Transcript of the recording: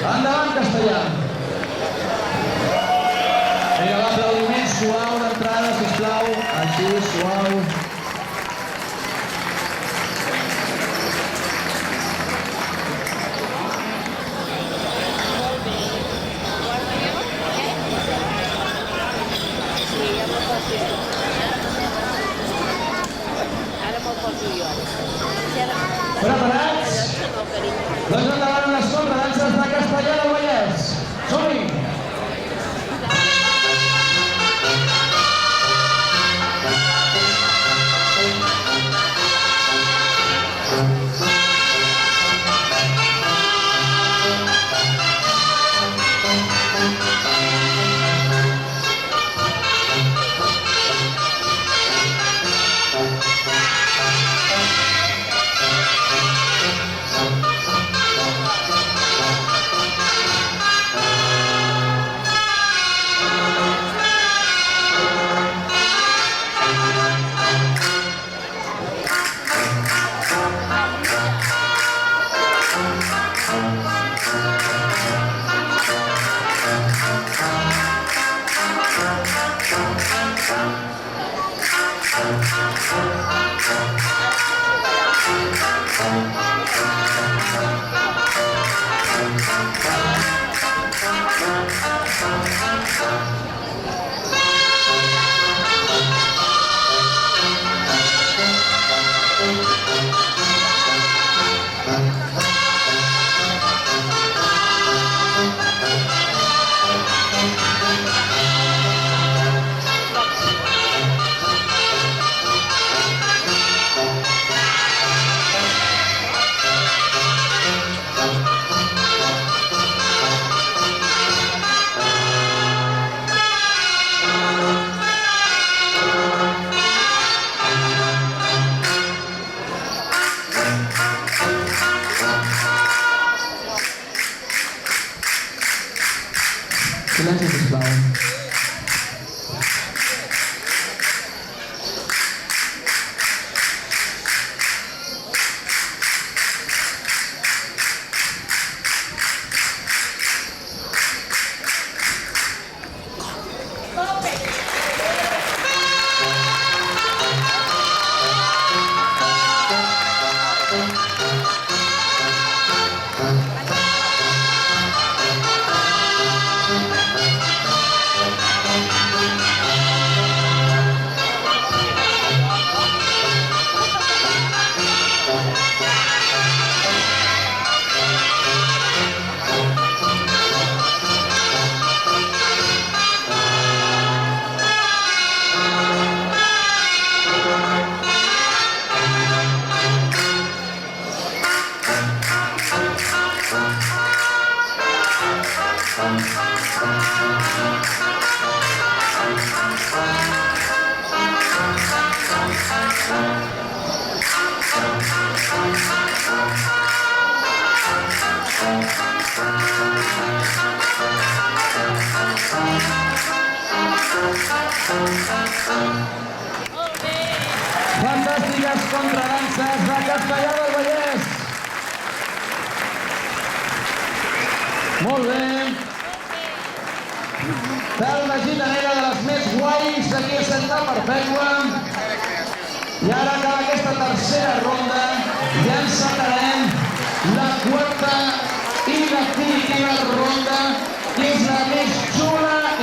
Endavant, Castellà. Vinga, l'aplaudiment suau d'entrada, sisplau. Així, suau. Preparats? Doncs endavant les contradanses de Castellà del Vallès. Som-hi! Silenci, sisplau. Fantàstiques contradanses de Castellà del Vallès. Molt bé. Talma gitanera de les més guais aquí a Santa Perpètua. I ara acaba aquesta tercera ronda i encetarem la quarta i definitiva ronda, que és la més xula